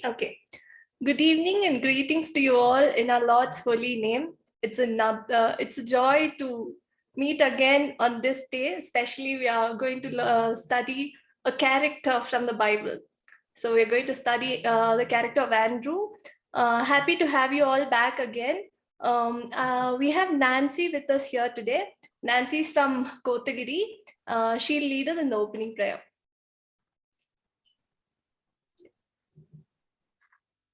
Okay. Good evening and greetings to you all in our Lord's holy name. It's a joy to meet again on this day. Especially, we are going to study a character from the Bible. So we're going to study the character of Andrew. Happy to have you all back again. We have Nancy with us here today. Nancy's from Kotagiri. She'll lead us in the opening prayer.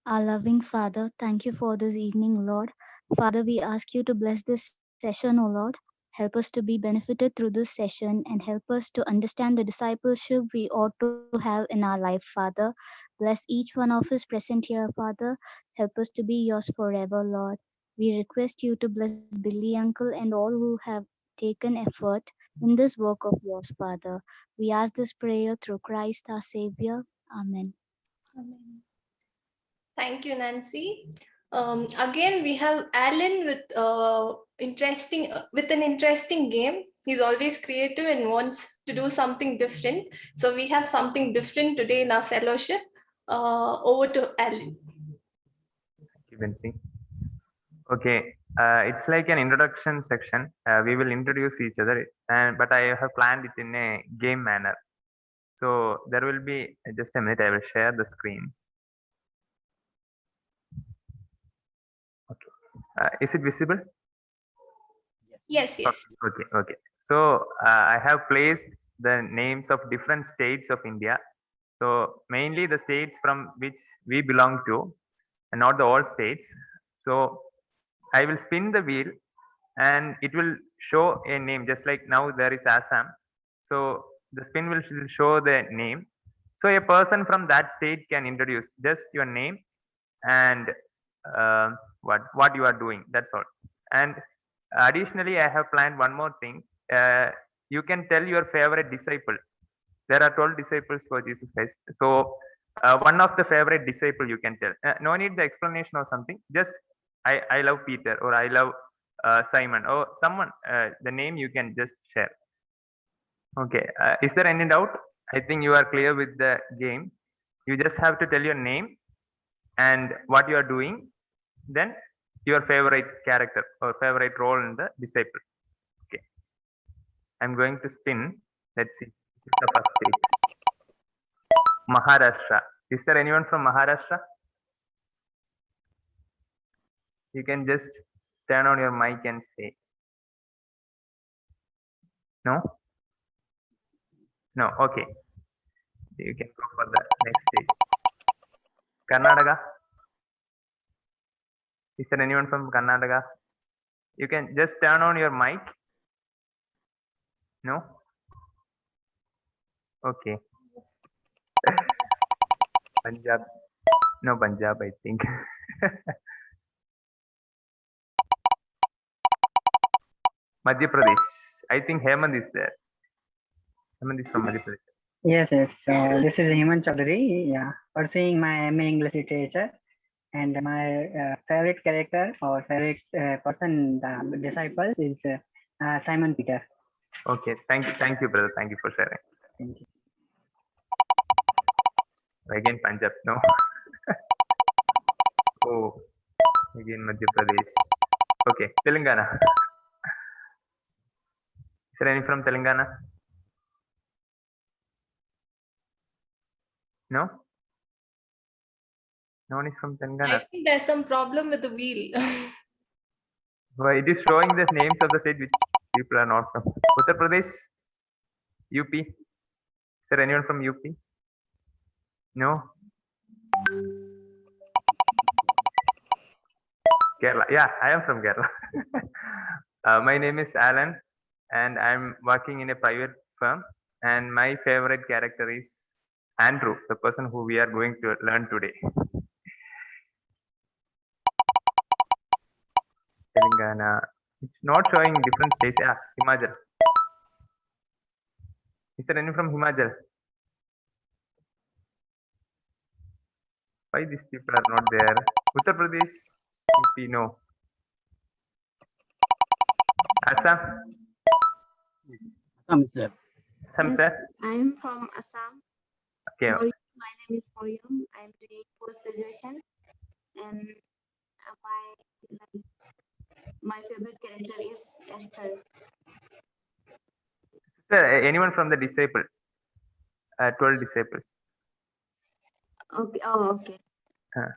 Our loving Father, thank you for this evening, Lord. Father, we ask you to bless this session, O Lord. Help us to be benefited through this session and help us to understand the discipleship we ought to have in our life, Father. Bless each one of us present here, Father. Help us to be yours forever, Lord. We request you to bless Billy Uncle and all who have taken effort in this work of yours, Father. We ask this prayer through Christ our Savior. Amen. Amen. Thank you, Nancy. Again, we have Alan with an interesting game. He's always creative and wants to do something different. So we have something different today in our fellowship. Over to Alan. Thank you, Bensi. Okay, it's like an introduction section. We will introduce each other, but I have planned it in a game manner. So there will be just a minute. I will share the screen. Okay, is it visible? Yes, yes. Okay. So I have placed the names of different states of India. So mainly the states from which we belong to, and not the all states. So I will spin the wheel and it will show a name, just like now there is Assam. So the spin will show the name. So a person from that state can introduce just your name and what you are doing. That's all. And additionally, I have planned one more thing. You can tell your favorite disciple. There are 12 disciples for Jesus Christ. So one of the favorite disciple you can tell. No need the explanation or something. Just I love Peter, or I love Simon, or someone. The name you can just share. Okay. Is there any doubt? I think you are clear with the game. You just have to tell your name and what you are doing, then your favorite character or favorite role in the disciple. Okay. I'm going to spin. Let's see. It's the first stage. Maharashtra. Is there anyone from Maharashtra? You can just turn on your mic and say. No? No. Okay. You can go for the next stage. Karnataka. Is there anyone from Karnataka? You can just turn on your mic. No? Okay. Punjab. No, Punjab, I think. Madhya Pradesh. I think Hemant is there. Hemant is from Madhya Pradesh. Yes. This is Hemant Chaudhary. Yeah, pursuing my MA English Literature, and my favorite character or favorite person, the disciples, is Simon Peter. Okay, thank you, brother. Thank you for sharing. Thank you. Again, Punjab. No. Oh, again Madhya Pradesh. Okay, Telangana. Is there any from Telangana? No? No one is from Telangana. I think there's some problem with the wheel. Well, it is showing the names of the state which people are not from. Uttar Pradesh, UP. Is there anyone from UP? No? Kerala. Yeah, I am from Kerala. My name is Alan and I'm working in a private firm, and my favorite character is Andrew, the person who we are going to learn today. Telangana. It's not showing different states. Yeah, Himachal. Is there any from Himachal? Why these people are not there? Uttar Pradesh, UP, no. Assam? Assam is there. Assam is there? I'm from Assam. Okay. My name is Mariam. I'm doing post graduation, and my favorite character is Esther. Sir, anyone from the disabled? 12 disciples. Okay. Oh, okay. Uh.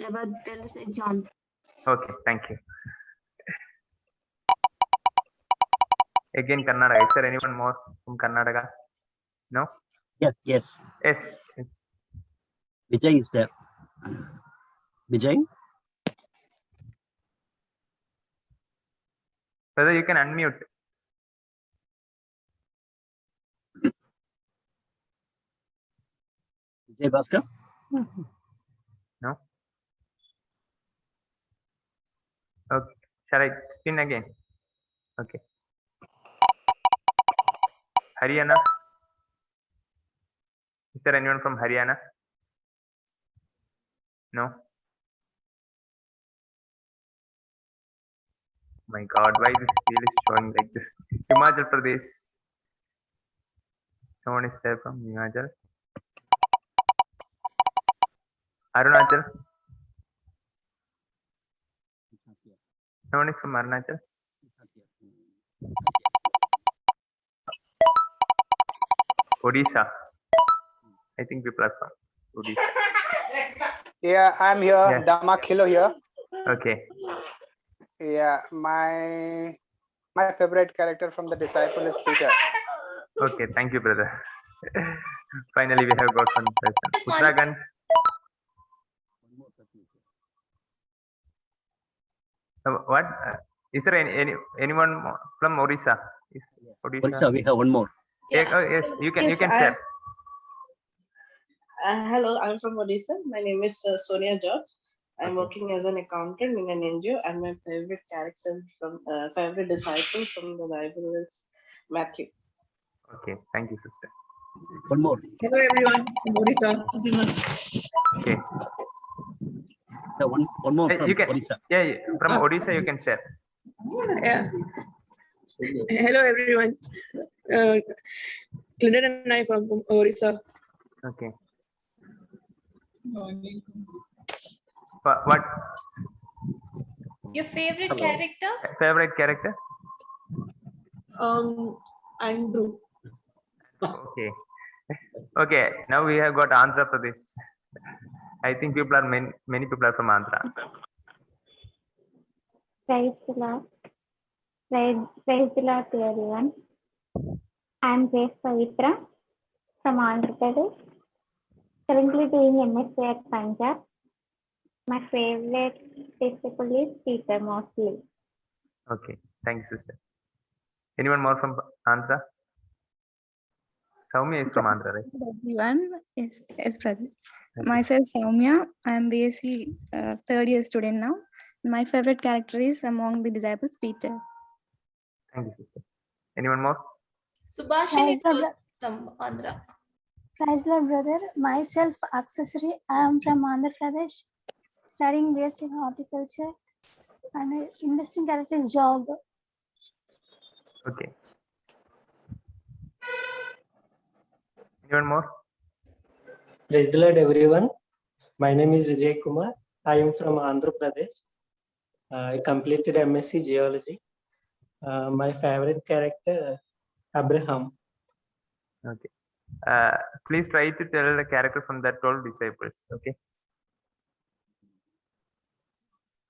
About St. John. Okay, thank you. Again, Karnataka. Is there anyone more from Karnataka? No? Yes. Yes. Vijay is there. Vijay? Whether you can unmute. Vijay Bhaskar? No? Okay. Shall I spin again? Okay. Haryana. Is there anyone from Haryana? No? My God, why this wheel is showing like this? Himachal Pradesh. No one is there from Himachal. Arunachal. No one is from Arunachal. Odisha. I think people are from Odisha. Yeah, I'm here. Yeah. Damakhilo here. Okay. Yeah, my favorite character from the disciple is Peter. Okay, thank you, brother. Finally, we have got one person. Uttarakhand. What? Is there anyone from Odisha? Is Odisha, we have one more. Yeah. Oh, yes, you can share. Hello, I'm from Odisha. My name is Sonia George. I'm working as an accountant in an NGO, and my favorite character from favorite disciple from the Bible is Matthew. Okay, thank you, sister. One more. Hello, everyone. From Odisha. Okay. The one more from you can, Odisha. Yeah, from Odisha you can share. Yeah. Hello, everyone. Clinton and I from Odisha. Okay. What? Your favorite character? Favorite character? Andrew. Okay. Okay. Now we have got Andhra Pradesh. I think people are many people are from Andhra. Praise the Lord. Praise the Lord to everyone. I'm Grace Pavitra from Andhra Pradesh. Currently doing MSc at Punjab. My favorite disciple is Peter mostly. Okay, thank you, sister. Anyone more from Andhra? Soumya is from Andhra, right? Everyone is brother. Myself, Soumya. I am BSc third year student now. My favorite character is among the disciples Peter. Thank you, sister. Anyone more? Subhashin is from Andhra. Praise Lord, brother. Myself, Accessory. I am from Andhra Pradesh, studying BSc in horticulture, and interesting character is Job. Okay. Anyone more? Praise the Lord, everyone. My name is Vijay Kumar. I am from Andhra Pradesh. I completed MSc Geology. My favorite character, Abraham. Okay. Please try to tell the character from the 12 disciples. Okay.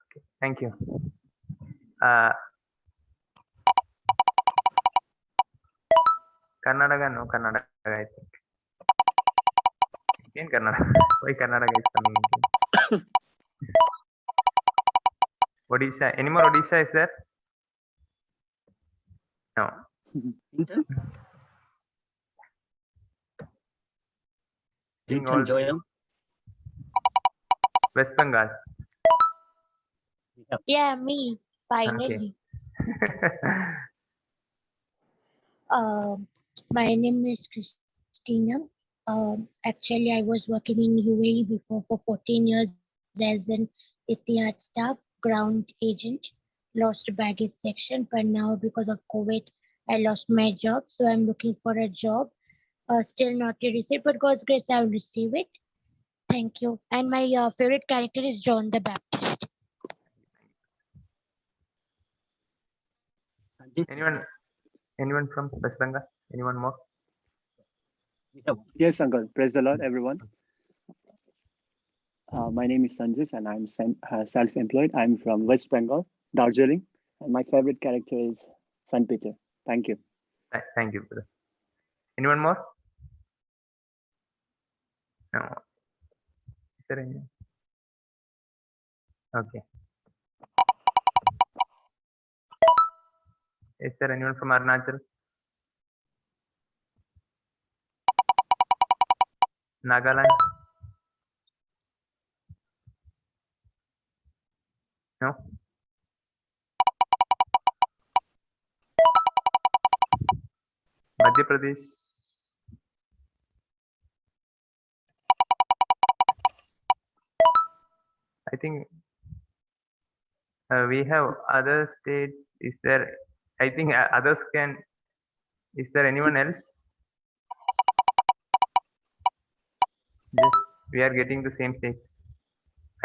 Okay. Thank you. Karnataka, no Karnataka, I think. Again, Karnataka. Why Karnataka is coming again? Odisha. Any more Odisha is there? No. West Bengal. Yeah, me, finally. Okay. My name is Christina. Actually, I was working in UAE before for 14 years as an Etihad staff, ground agent, lost baggage section, but now because of COVID, I lost my job. So I'm looking for a job. Still not yet received, but God's grace, I will receive it. Thank you. And my favorite character is John the Baptist. Anyone from West Bengal? Anyone more? Yes, Uncle. Praise the Lord, everyone. My name is Sanjus and I'm self-employed. I'm from West Bengal, Darjeeling. And my favorite character is Son Peter. Thank you. Thank you, brother. Anyone more? No. Is there any? Okay. Is there anyone from Arunachal? Nagaland? No? Madhya Pradesh? I think we have other states. Is there? I think others can. Is there anyone else? Just we are getting the same states.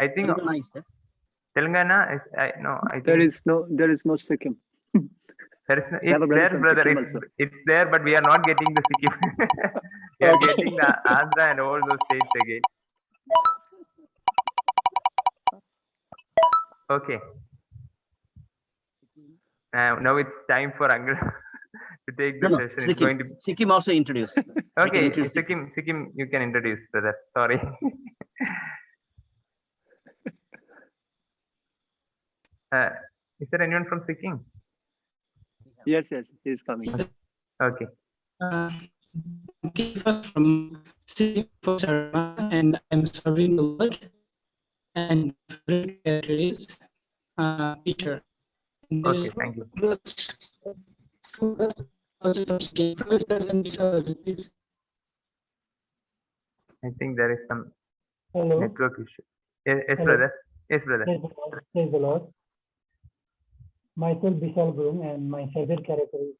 I think Telangana is there. Telangana is. No, I think there is no Sikkim. There is no, I have a it's brother there, from brother. Sikkim It's also. it's there, but we are not getting the Sikkim. We are Okay. getting the Andhra and all those states again. Okay. Now it's time for Uncle to take the No, session. It's Sikkim. going to. Sikkim also introduced. Okay, introduce Sikkim, you can introduce, brother. Sorry. Is there anyone from Sikkim? Yes, he's coming. Okay. From Sikkim and I'm serving the Lord. And favorite character is Peter. Okay, thank you. Also from Sikkim. I think there is some Hello. network issue. Yes, Hello. brother. Yes, brother. Praise the Lord. Myself, Vishal Broom, and my favorite character is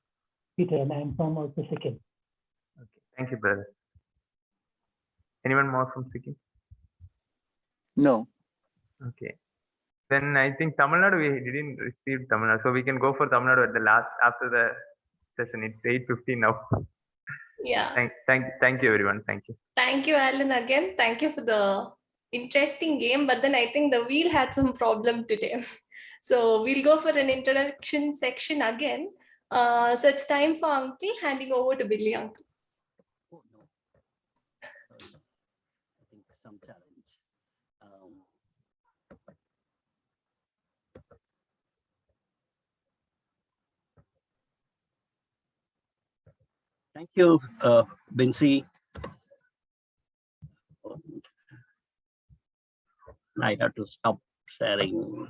Peter, and I'm from also Sikkim. Okay, thank you, brother. Anyone more from Sikkim? No. Okay. Then I think Tamil Nadu, we didn't receive Tamil Nadu. So we can go for Tamil Nadu at the last, after the session. It's 8:15 now. Yeah. Thank you, everyone. Thank you. Thank you, Alan, again. Thank you for the interesting game. But then I think the wheel had some problem today. So we'll go for an introduction section again. So it's time for Uncle, handing over to Billy Uncle. Oh, no. I think some challenge. Thank you, Bincy. I have to stop sharing.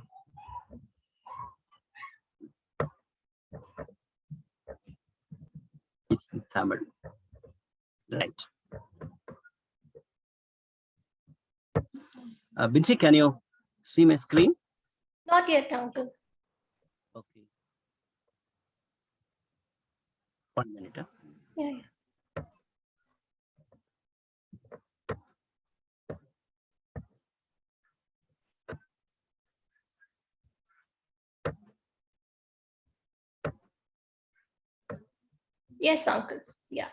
It's in Tamil. Right. Bincy, can you see my screen? Not yet, Uncle. Okay. 1 minute. Huh? Yeah. Yes, Uncle. Yeah.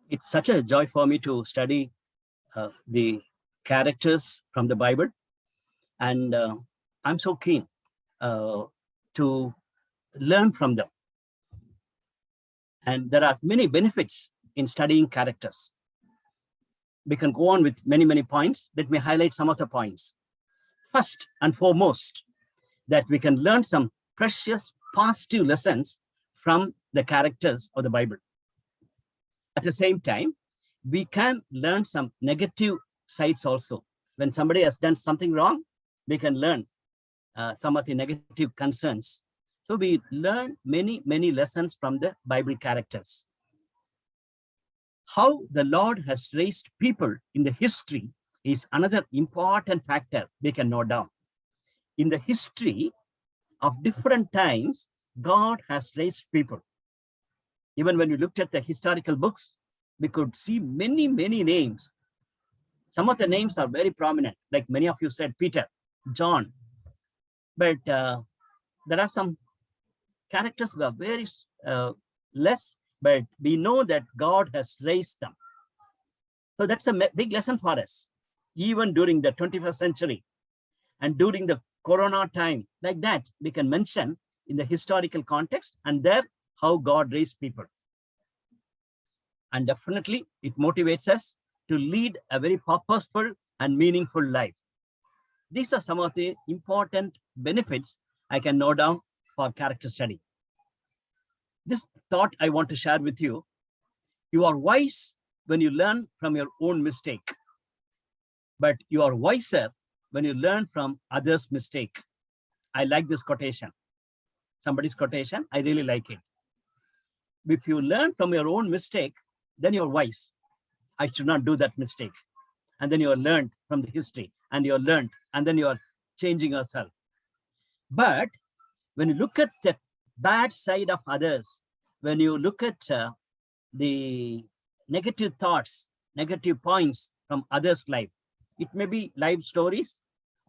It's such a joy for me to study the characters from the Bible. And I'm so keen to learn from them. And there are many benefits in studying characters. We can go on with many, many points. Let me highlight some of the points. First and foremost, that we can learn some precious positive lessons from the characters of the Bible. At the same time, we can learn some negative sides also. When somebody has done something wrong, we can learn some of the negative concerns. So we learn many, many lessons from the Bible characters. How the Lord has raised people in the history is another important factor we can note down. In the history of different times, God has raised people. Even when we looked at the historical books, we could see many, many names. Some of the names are very prominent, like many of you said, Peter, John. But there are some characters who are very less, but we know that God has raised them. So that's a big lesson for us, even during the 21st century and during the Corona time. Like that, we can mention in the historical context and there how God raised people. And definitely it motivates us to lead a very purposeful and meaningful life. These are some of the important benefits I can note down for character study. This thought I want to share with you. You are wise when you learn from your own mistake, but you are wiser when you learn from others' mistake. I like this quotation. Somebody's quotation, I really like it. If you learn from your own mistake, then you're wise. I should not do that mistake. And then you are learned from the history, and you're learned, and then you are changing yourself. But when you look at the bad side of others, when you look at the negative thoughts, negative points from others' life, it may be life stories,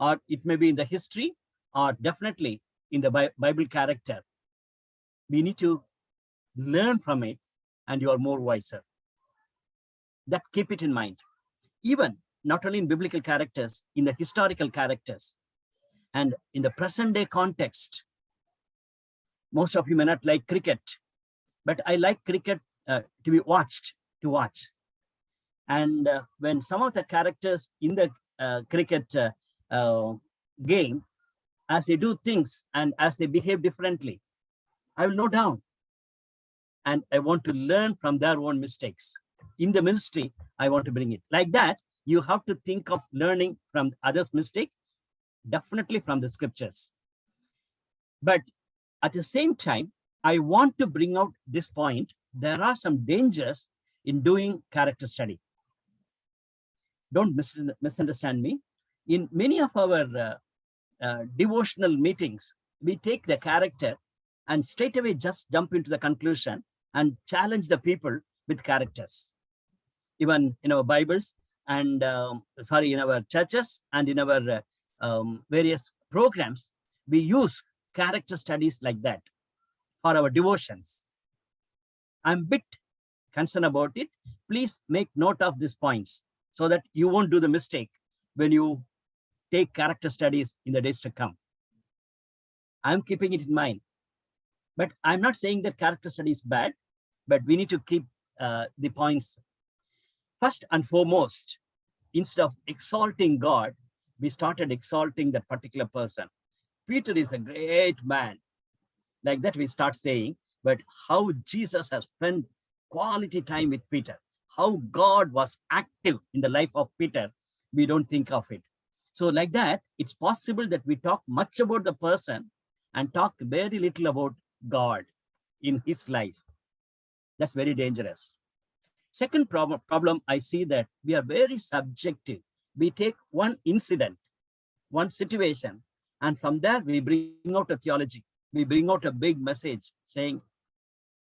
or it may be in the history, or definitely in the Bible character. We need to learn from it, and you are more wiser. That keep it in mind. Even not only in biblical characters, in the historical characters, and in the present day context. Most of you may not like cricket, but I like cricket to be watched, to watch. And when some of the characters in the cricket game, as they do things and as they behave differently, I will note down. And I want to learn from their own mistakes. In the ministry, I want to bring it. Like that, you have to think of learning from others' mistakes, definitely from the scriptures. But at the same time, I want to bring out this point. There are some dangers in doing character study. Don't misunderstand me. In many of our devotional meetings, we take the character and straight away just jump into the conclusion and challenge the people with characters. Even in our Bibles and in our churches and in our various programs, we use character studies like that for our devotions. I'm a bit concerned about it. Please make note of these points so that you won't do the mistake when you take character studies in the days to come. I'm keeping it in mind. But I'm not saying that character study is bad, but we need to keep the points. First and foremost, instead of exalting God, we started exalting that particular person. Peter is a great man. Like that, we start saying, but how Jesus has spent quality time with Peter, how God was active in the life of Peter, we don't think of it. So like that, it's possible that we talk much about the person and talk very little about God in his life. That's very dangerous. Second problem, I see that we are very subjective. We take one incident, one situation, and from there we bring out a theology. We bring out a big message saying,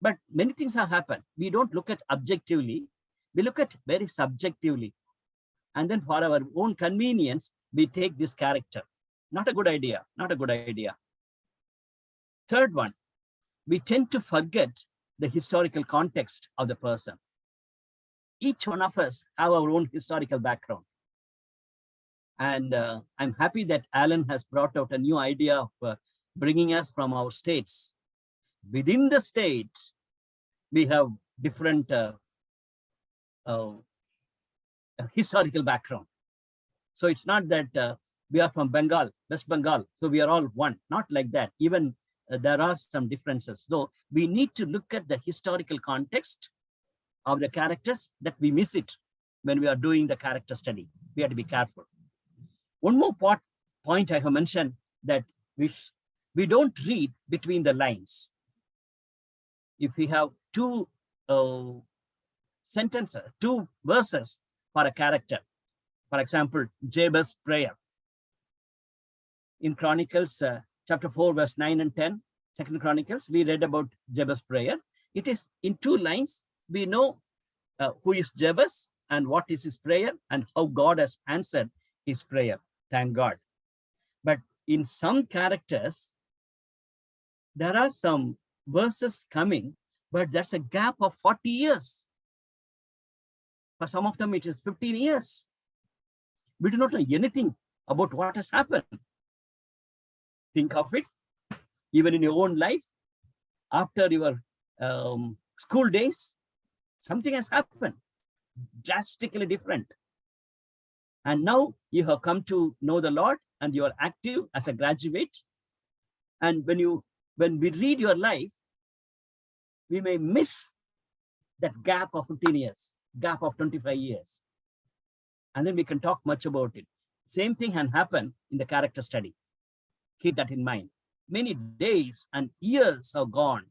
but many things have happened. We don't look at objectively. We look at very subjectively. And then for our own convenience, we take this character. Not a good idea, not a good idea. Third one, we tend to forget the historical context of the person. Each one of us have our own historical background. And I'm happy that Alan has brought out a new idea of bringing us from our states. Within the state, we have different historical background. So it's not that we are from Bengal, West Bengal, so we are all one. Not like that. Even there are some differences. So we need to look at the historical context of the characters, that we miss it when we are doing the character study. We have to be careful. One more point I have mentioned, that we don't read between the lines. If we have two sentences, two verses for a character, for example, Jabez's prayer. In Chronicles chapter 4, verse 9 and 10, 2nd Chronicles, we read about Jabez's prayer. It is in 2 lines. We know who is Jabez and what is his prayer and how God has answered his prayer. Thank God. But in some characters, there are some verses coming, but there's a gap of 40 years. For some of them, it is 15 years. We do not know anything about what has happened. Think of it, even in your own life, after your school days, something has happened, drastically different. And now you have come to know the Lord and you are active as a graduate. And when we read your life, we may miss that gap of 15 years, gap of 25 years. And then we can talk much about it. Same thing can happen in the character study. Keep that in mind. Many days and years are gone.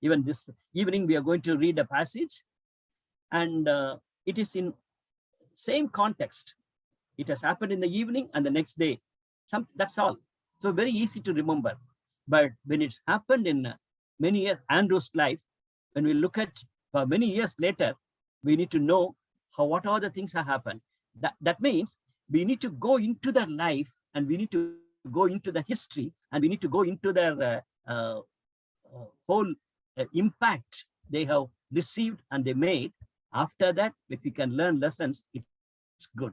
Even this evening, we are going to read a passage, and it is in same context. It has happened in the evening and the next day. That's all. So very easy to remember. But when it's happened in many years, Andrew's life, when we look at for many years later, we need to know what all the things have happened. That means we need to go into their life, and we need to go into the history, and we need to go into their whole impact they have received and they made. After that, if we can learn lessons, it's good.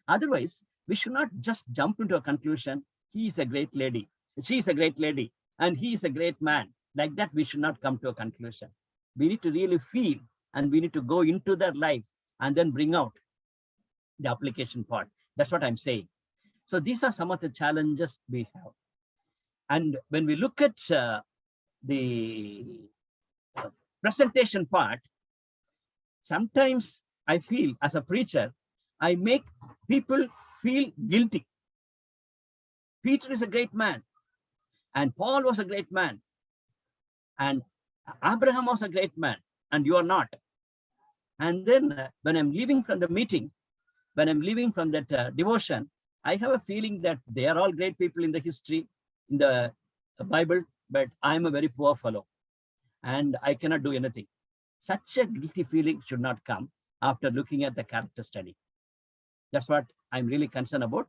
Otherwise, we should not just jump into a conclusion. He is a great lady, she is a great lady, and he is a great man. Like that, we should not come to a conclusion. We need to really feel, and we need to go into their life and then bring out the application part. That's what I'm saying. So these are some of the challenges we have. And when we look at the presentation part, sometimes I feel as a preacher, I make people feel guilty. Peter is a great man, and Paul was a great man, and Abraham was a great man, and you are not. And then when I'm leaving from the meeting, when I'm leaving from that devotion, I have a feeling that they are all great people in the history, in the Bible, but I'm a very poor fellow and I cannot do anything. Such a guilty feeling should not come after looking at the character study. That's what I'm really concerned about.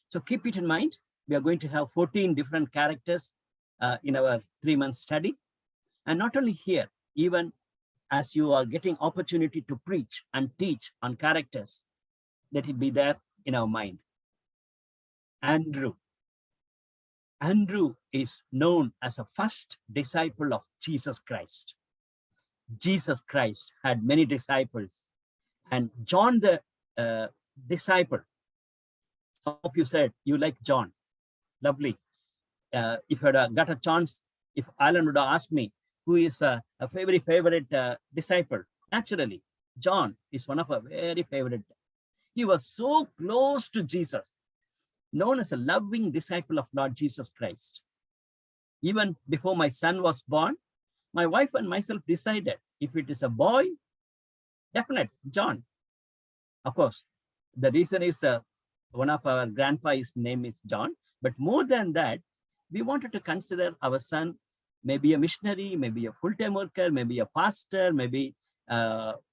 So keep it in mind. We are going to have 14 different characters in our 3-month study. And not only here, even as you are getting opportunity to preach and teach on characters, let it be there in our mind. Andrew. Andrew is known as a first disciple of Jesus Christ. Jesus Christ had many disciples, and John the disciple. Some of you said you like John. Lovely. If I had got a chance, if Alan would have asked me who is a favorite disciple, naturally, John is one of our very favorite. He was so close to Jesus, known as a loving disciple of Lord Jesus Christ. Even before my son was born, my wife and myself decided if it is a boy, definite, John. Of course, the reason is one of our grandpa's name is John, but more than that, we wanted to consider our son maybe a missionary, maybe a full-time worker, maybe a pastor, maybe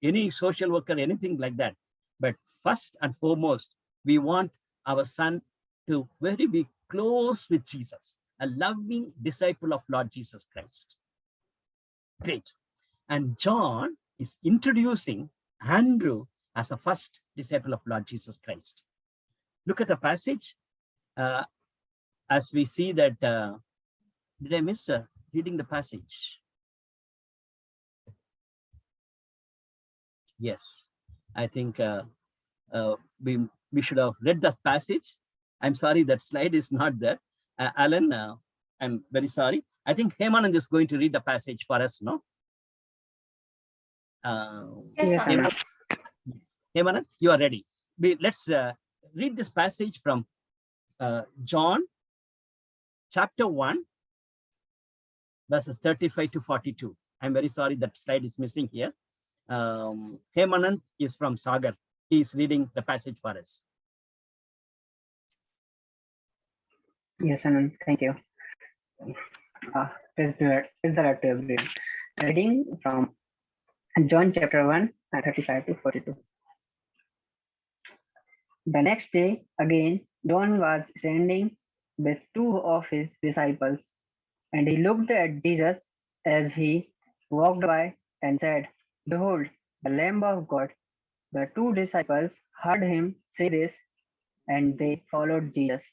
any social worker, anything like that. But first and foremost, we want our son to very be close with Jesus, a loving disciple of Lord Jesus Christ. Great. And John is introducing Andrew as a first disciple of Lord Jesus Christ. Look at the passage. As we see that, did I miss reading the passage? Yes, I think we should have read the passage. I'm sorry that slide is not there. Alan, I'm very sorry. I think Hemanand is going to read the passage for us, no? Yes, Hemanand, you are ready. Let's read this passage from John chapter 1, verses 35 to 42. I'm very sorry that slide is missing here. Hemanand is from Sagar. He is reading the passage for us. Yes, Anand, thank you. Praise the Lord to everyone. Reading from John chapter 1, 35 to 42. The next day, again, John was standing with two of his disciples, and he looked at Jesus as he walked by and said, "Behold, the Lamb of God." The two disciples heard him say this, and they followed Jesus.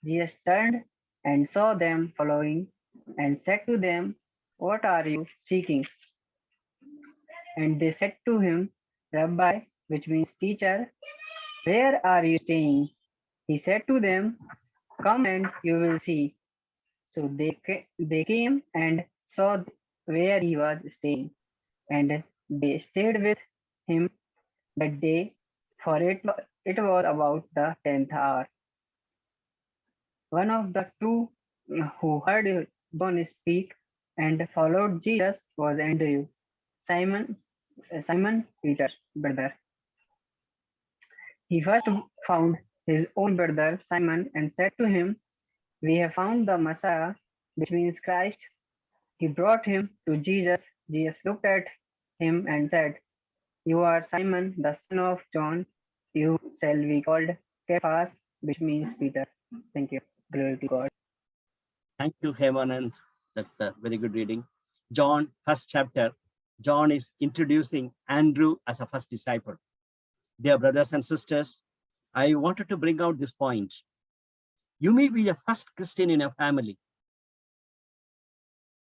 Jesus turned and saw them following, and said to them, "What are you seeking?" And they said to him, "Rabbi," which means teacher, "where are you staying?" He said to them, "Come and you will see." So they came and saw where he was staying, and they stayed with him that day, for it was about the 10th hour. One of the two who heard John speak and followed Jesus was Andrew, Simon Peter's brother. He first found his own brother Simon and said to him, "We have found the Messiah," which means Christ. He brought him to Jesus. Jesus looked at him and said, "You are Simon, the son of John. You shall be called Cephas," which means Peter. Thank you. Glory to God. Thank you, Hemanand. That's a very good reading. John, first chapter. John is introducing Andrew as a first disciple. Dear brothers and sisters, I wanted to bring out this point. You may be the first Christian in your family.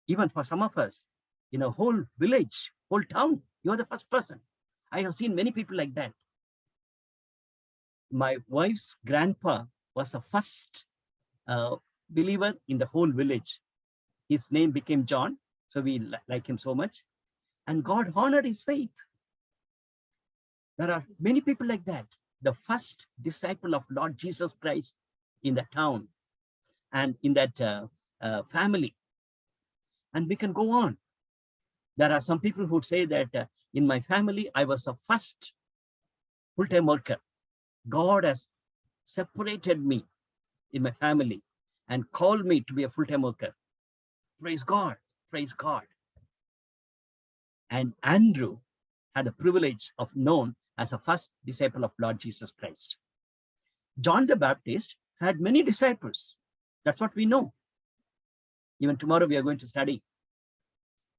Even for some of us, in a whole village, whole town, you are the first person. I have seen many people like that. My wife's grandpa was the first believer in the whole village. His name became John, so we like him so much. And God honored his faith. There are many people like that. The first disciple of Lord Jesus Christ in the town and in that family. And we can go on. There are some people who say that in my family, I was the first full-time worker. God has separated me in my family and called me to be a full-time worker. Praise God, praise God. And Andrew had the privilege of known as a first disciple of Lord Jesus Christ. John the Baptist had many disciples. That's what we know. Even tomorrow we are going to study.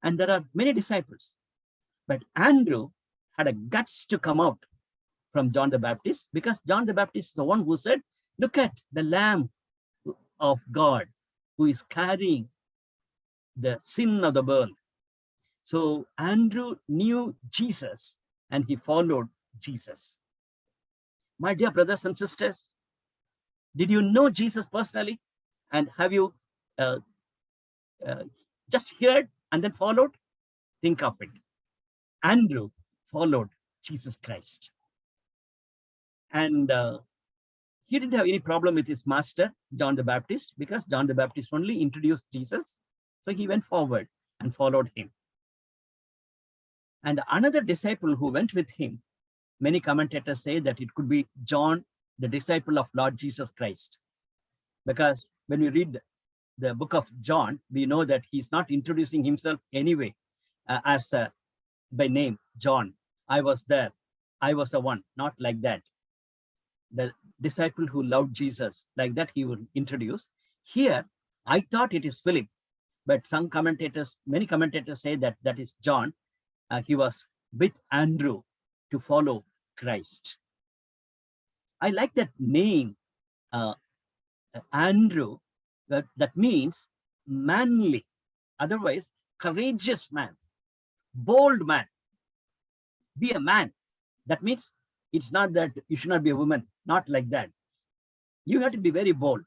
And there are many disciples. But Andrew had a guts to come out from John the Baptist, because John the Baptist is the one who said, "Look at the Lamb of God who is carrying the sin of the world." So Andrew knew Jesus and he followed Jesus. My dear brothers and sisters, did you know Jesus personally? And have you just heard and then followed? Think of it. Andrew followed Jesus Christ. And he didn't have any problem with his master, John the Baptist, because John the Baptist only introduced Jesus. So he went forward and followed him. And another disciple who went with him, many commentators say that it could be John, the disciple of Lord Jesus Christ. Because when we read the book of John, we know that he's not introducing himself anyway as by name, John. I was there. I was the one. Not like that. The disciple who loved Jesus, like that he would introduce. Here, I thought it is Philip, but some commentators, many commentators say that that is John. He was with Andrew to follow Christ. I like that name, Andrew, that means manly, otherwise courageous man, bold man. Be a man. That means it's not that you should not be a woman, not like that. You have to be very bold.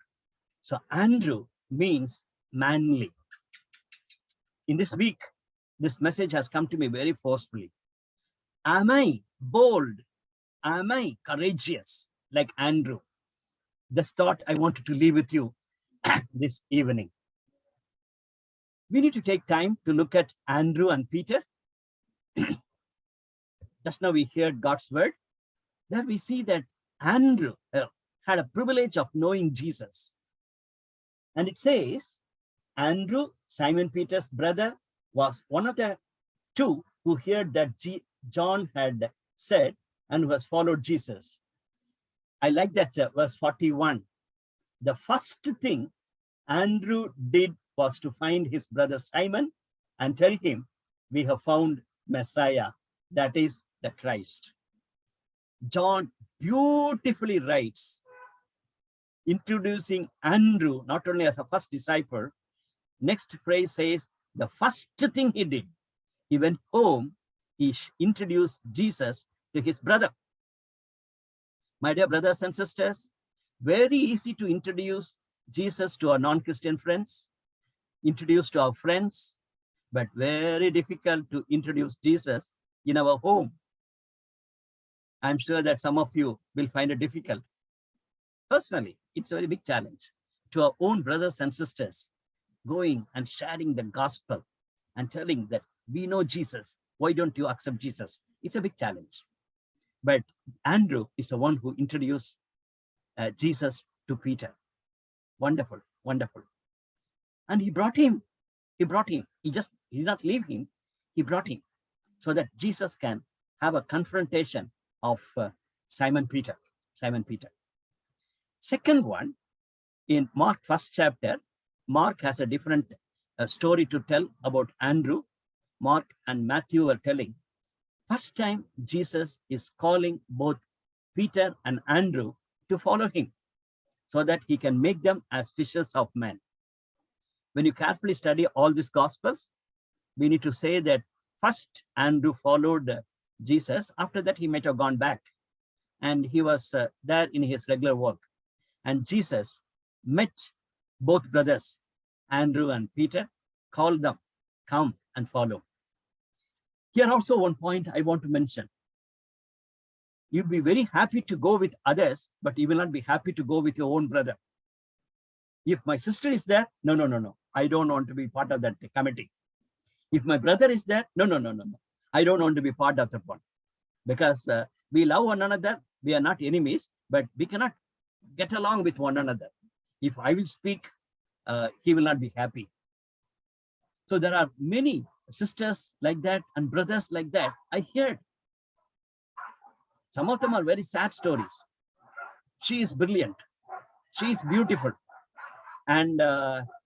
So Andrew means manly. In this week, this message has come to me very forcefully. Am I bold? Am I courageous like Andrew? This thought I wanted to leave with you this evening. We need to take time to look at Andrew and Peter. Just now we heard God's word. There we see that Andrew had a privilege of knowing Jesus. And it says, Andrew, Simon Peter's brother, was one of the two who heard that John had said and was followed Jesus. I like that verse 41. The first thing Andrew did was to find his brother Simon and tell him, we have found Messiah, that is the Christ. John beautifully writes, introducing Andrew not only as a first disciple. Next phrase says, the first thing he did, he went home, he introduced Jesus to his brother. My dear brothers and sisters, very easy to introduce Jesus to our non-Christian friends, introduce to our friends, but very difficult to introduce Jesus in our home. I'm sure that some of you will find it difficult. Personally, it's a very big challenge to our own brothers and sisters, going and sharing the gospel and telling that we know Jesus. Why don't you accept Jesus? It's a big challenge. But Andrew is the one who introduced Jesus to Peter. Wonderful, wonderful. And he brought him. He did not leave him. He brought him so that Jesus can have a confrontation of Simon Peter. Second one, in Mark first chapter, Mark has a different story to tell about Andrew. Mark and Matthew are telling, first time Jesus is calling both Peter and Andrew to follow him so that he can make them as fishers of men. When you carefully study all these gospels, we need to say that first Andrew followed Jesus. After that, he might have gone back and he was there in his regular work. And Jesus met both brothers, Andrew and Peter, called them, come and follow. Here also one point I want to mention. You'll be very happy to go with others, but you will not be happy to go with your own brother. If my sister is there, no. I don't want to be part of that committee. If my brother is there, no. I don't want to be part of that one. Because we love one another, we are not enemies, but we cannot get along with one another. If I will speak, he will not be happy. So there are many sisters like that and brothers like that. I heard. Some of them are very sad stories. She is brilliant. She is beautiful. And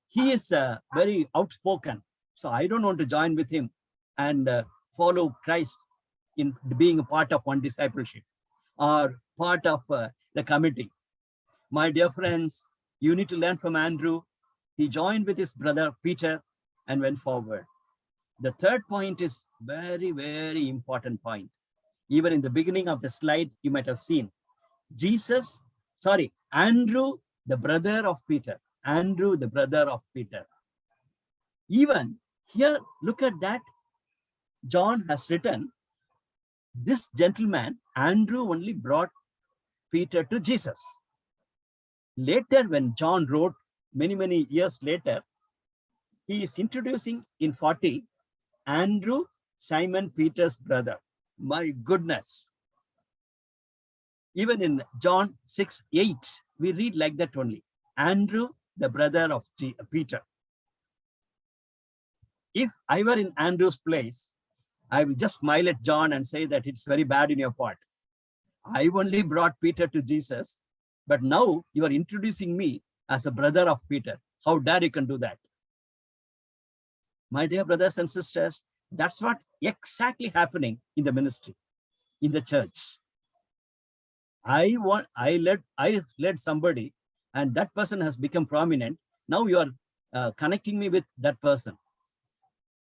he is very outspoken. So I don't want to join with him and follow Christ in being a part of one discipleship or part of the committee. My dear friends, you need to learn from Andrew. He joined with his brother Peter and went forward. The third point is very, very important point. Even in the beginning of the slide, you might have seen Andrew, the brother of Peter. Andrew, the brother of Peter. Even here, look at that. John has written, this gentleman, Andrew, only brought Peter to Jesus. Later, when John wrote many years later, he is introducing in 40, Andrew, Simon Peter's brother. My goodness. Even in John 6:8, we read like that only. Andrew, the brother of Peter. If I were in Andrew's place, I will just smile at John and say that it's very bad in your part. I only brought Peter to Jesus, but now you are introducing me as a brother of Peter. How dare you can do that? My dear brothers and sisters, that's what exactly happening in the ministry, in the church. I led somebody and that person has become prominent. Now you are connecting me with that person.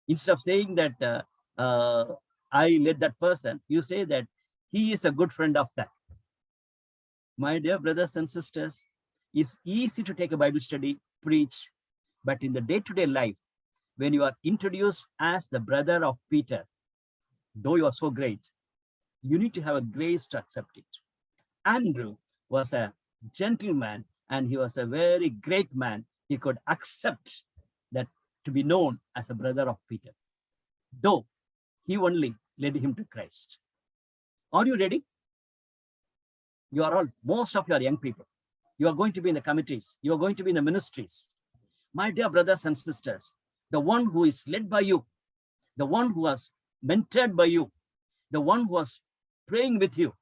Instead of saying that I led that person, you say that he is a good friend of that. My dear brothers and sisters, it's easy to take a Bible study, preach, but in the day-to-day life, when you are introduced as the brother of Peter, though you are so great, you need to have a grace to accept it. Andrew was a gentleman and he was a very great man. He could accept that to be known as a brother of Peter, though he only led him to Christ. Are you ready? You are all, most of you are young people. You are going to be in the committees. You are going to be in the ministries. My dear brothers and sisters, the one who is led by you, the one who has mentored by you, the one who was praying with you,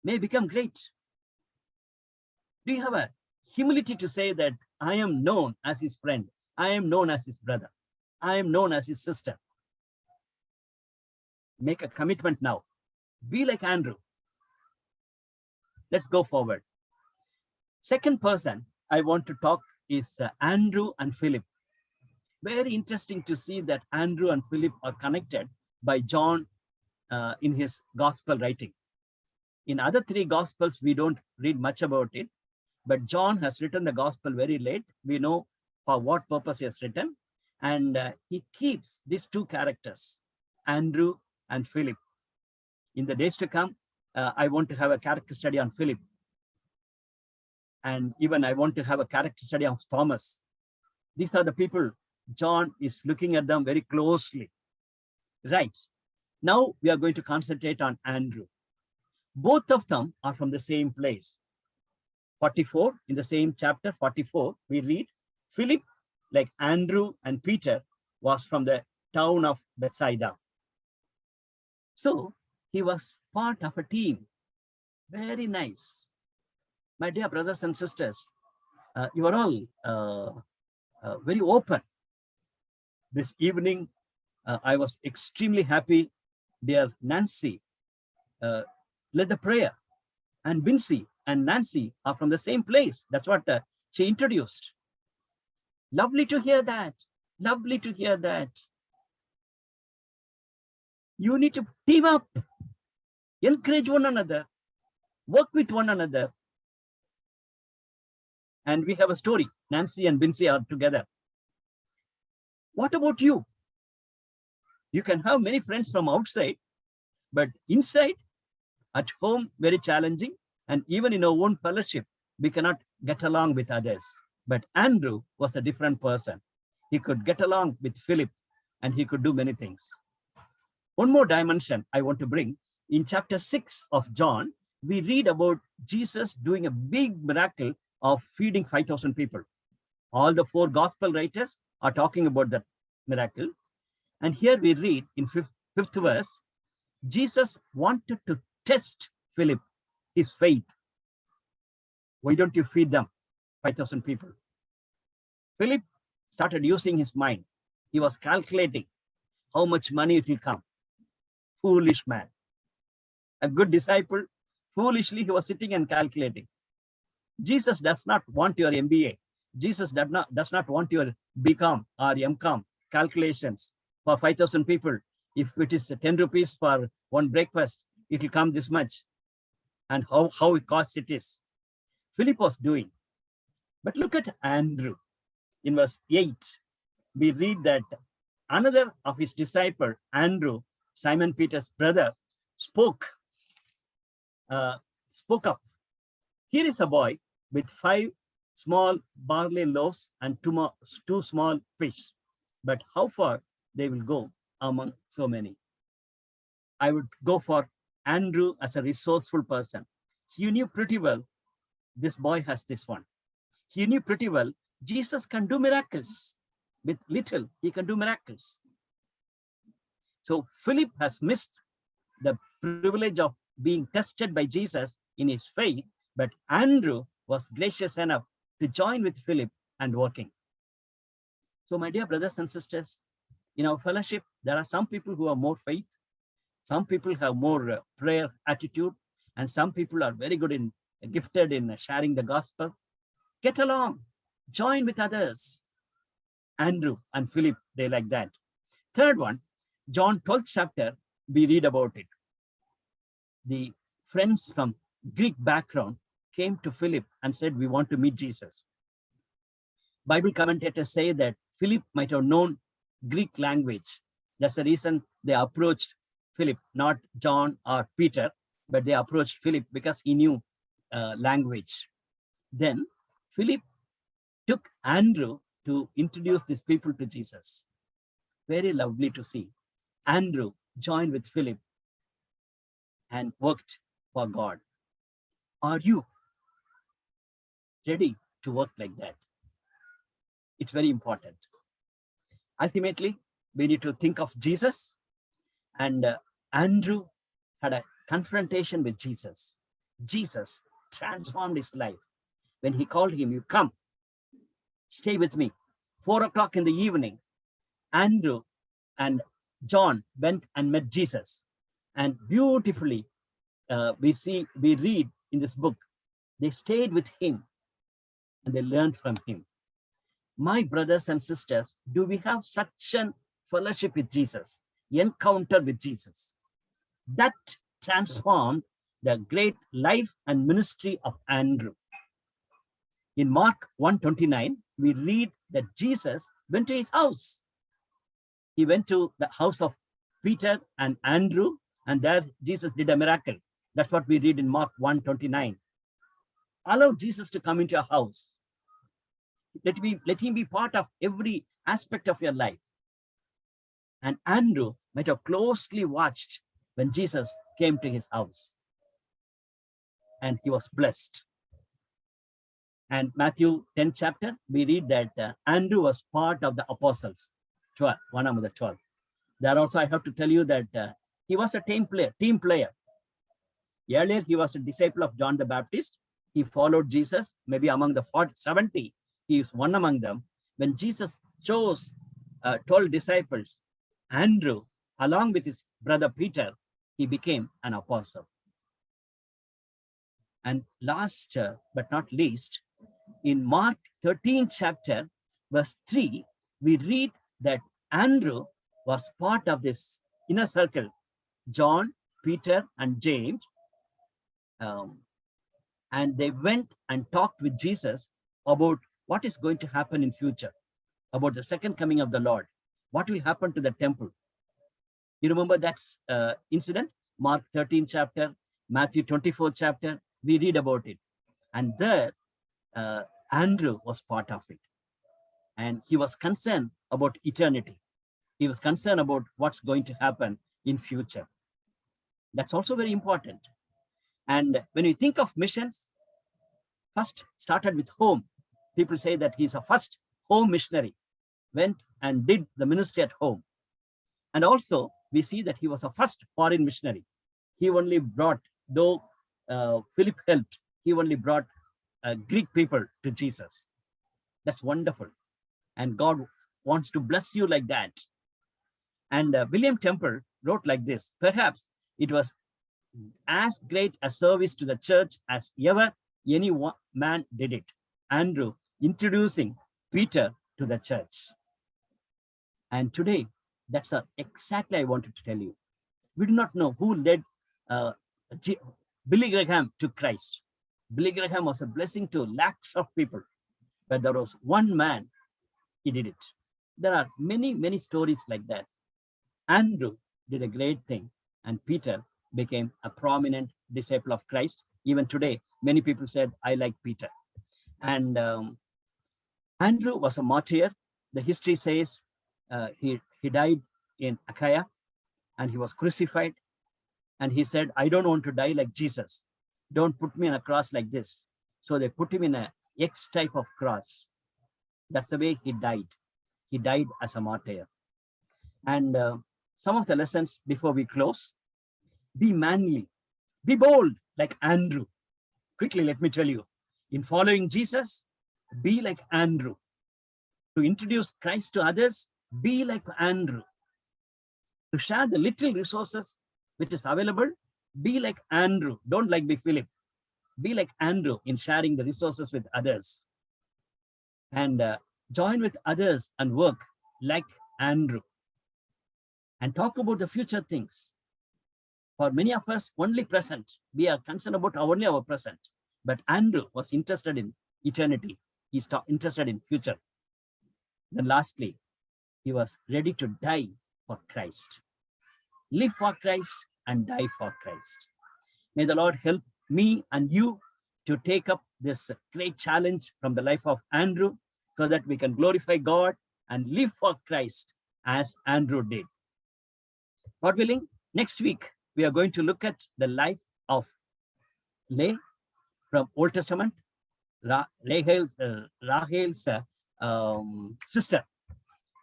may become great. Do you have a humility to say that I am known as his friend, I am known as his brother, I am known as his sister? Make a commitment now. Be like Andrew. Let's go forward. Second person I want to talk is Andrew and Philip. Very interesting to see that Andrew and Philip are connected by John in his gospel writing. In other three gospels, we don't read much about it, but John has written the gospel very late. We know for what purpose he has written, and he keeps these two characters, Andrew and Philip. In the days to come, I want to have a character study on Philip. And even I want to have a character study of Thomas. These are the people, John is looking at them very closely. Right. Now we are going to concentrate on Andrew. Both of them are from the same place. 44, in the same chapter, 44, we read, Philip, like Andrew and Peter, was from the town of Bethsaida. So he was part of a team. Very nice. My dear brothers and sisters, you are all very open. This evening, I was extremely happy. Dear Nancy led the prayer, and Vincy and Nancy are from the same place. That's what she introduced. Lovely to hear that. Lovely to hear that. You need to team up, encourage one another, work with one another. And we have a story. Nancy and Vincy are together. What about you? You can have many friends from outside, but inside, at home, very challenging. And even in our own fellowship, we cannot get along with others. But Andrew was a different person. He could get along with Philip, and he could do many things. One more dimension I want to bring. In chapter 6 of John, we read about Jesus doing a big miracle of feeding 5,000 people. All the four gospel writers are talking about that miracle. And here we read in fifth verse, Jesus wanted to test Philip, his faith. Why don't you feed them, 5,000 people? Philip started using his mind. He was calculating how much money it will come. Foolish man. A good disciple, foolishly he was sitting and calculating. Jesus does not want your MBA. Jesus does not want your BCom or MCom calculations for 5,000 people. If it is 10 rupees for one breakfast, it will come this much. And how it cost it is. Philip was doing. But look at Andrew. In verse 8, we read that another of his disciple, Andrew, Simon Peter's brother, spoke up. Here is a boy with 5 small barley loaves and 2 small fish. But how far they will go among so many? I would go for Andrew as a resourceful person. He knew pretty well this boy has this one. He knew pretty well Jesus can do miracles. With little, he can do miracles. So Philip has missed the privilege of being tested by Jesus in his faith, but Andrew was gracious enough to join with Philip and working. So my dear brothers and sisters, in our fellowship, there are some people who have more faith, some people have more prayer attitude, and some people are very good in gifted in sharing the gospel. Get along, join with others. Andrew and Philip, they like that. Third one, John 12th chapter, we read about it. The friends from Greek background came to Philip and said, we want to meet Jesus. Bible commentators say that Philip might have known Greek language. That's the reason they approached Philip, not John or Peter, but they approached Philip because he knew language. Then Philip took Andrew to introduce these people to Jesus. Very lovely to see. Andrew joined with Philip and worked for God. Are you ready to work like that? It's very important. Ultimately, we need to think of Jesus And Andrew had a confrontation with Jesus. Jesus transformed his life. When he called him, you come, stay with me. 4 o'clock in the evening, Andrew and John went and met Jesus. And beautifully, we read in this book, they stayed with him and they learned from him. My brothers and sisters, do we have such a fellowship with Jesus, encounter with Jesus, that transformed the great life and ministry of Andrew? In Mark 1:29, we read that Jesus went to his house. He went to the house of Peter and Andrew, and there Jesus did a miracle. That's what we read in Mark 1:29. Allow Jesus to come into your house. Let him be part of every aspect of your life. And Andrew might have closely watched when Jesus came to his house. And he was blessed. And Matthew 10 chapter, we read that Andrew was part of the apostles, 12, one among the 12. There also, I have to tell you that he was a team player. Earlier, he was a disciple of John the Baptist. He followed Jesus, maybe among the 70. He is one among them. When Jesus chose 12 disciples, Andrew, along with his brother Peter, he became an apostle. And last but not least, in Mark 13 chapter, verse 3, we read that Andrew was part of this inner circle, John, Peter, and James. And they went and talked with Jesus about what is going to happen in future, about the second coming of the Lord. What will happen to the temple? You remember that incident? Mark 13 chapter, Matthew 24 chapter, we read about it. And there, Andrew was part of it. And he was concerned about eternity. He was concerned about what's going to happen in future. That's also very important. And when you think of missions, first started with home. People say that he's a first home missionary, went and did the ministry at home. And also we see that he was a first foreign missionary. He only brought, though Philip helped, he only brought Greek people to Jesus. That's wonderful. And God wants to bless you like that. And William Temple wrote like this: perhaps it was as great a service to the church as ever any one man did it. Andrew introducing Peter to the church. And today, that's exactly I wanted to tell you. We do not know who led Billy Graham to Christ. Billy Graham was a blessing to lakhs of people, but there was one man, he did it. There are many, many stories like that. Andrew did a great thing, and Peter became a prominent disciple of Christ. Even today, many people said, I like Peter. And Andrew was a martyr. The history says he died in Achaia, and he was crucified. And he said, I don't want to die like Jesus. Don't put me on a cross like this. So they put him in a X type of cross. That's the way he died. He died as a martyr. And some of the lessons before we close: be manly, be bold like Andrew. Quickly, let me tell you, in following Jesus, be like Andrew. To introduce Christ to others, be like Andrew. To share the little resources which is available, be like Andrew. Don't be Philip. Be like Andrew in sharing the resources with others. And join with others and work like Andrew. And talk about the future things. For many of us, only present. We are concerned about only our present. But Andrew was interested in eternity. He's interested in future. Then lastly, he was ready to die for Christ. Live for Christ and die for Christ. May the Lord help me and you to take up this great challenge from the life of Andrew, so that we can glorify God and live for Christ as Andrew did. God willing, next week, we are going to look at the life of Leah from Old Testament, Rahel's sister,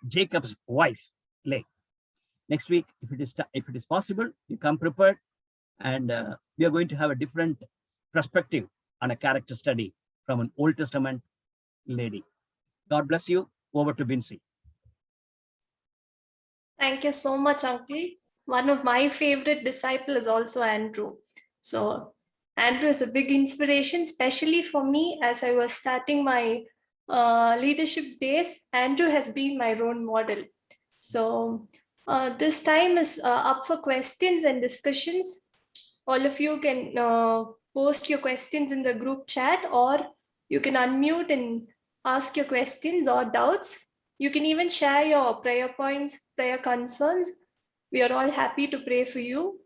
Jacob's wife, Leah. Next week, if it is possible, you come prepared, and we are going to have a different perspective on a character study from an Old Testament lady. God bless you. Over to Binsi. Thank you so much, Uncle. One of my favorite disciples is also Andrew. So Andrew is a big inspiration, especially for me as I was starting my leadership days. Andrew has been my role model. So this time is up for questions and discussions. All of you can post your questions in the group chat, or you can unmute and ask your questions or doubts. You can even share your prayer points, prayer concerns. We are all happy to pray for you.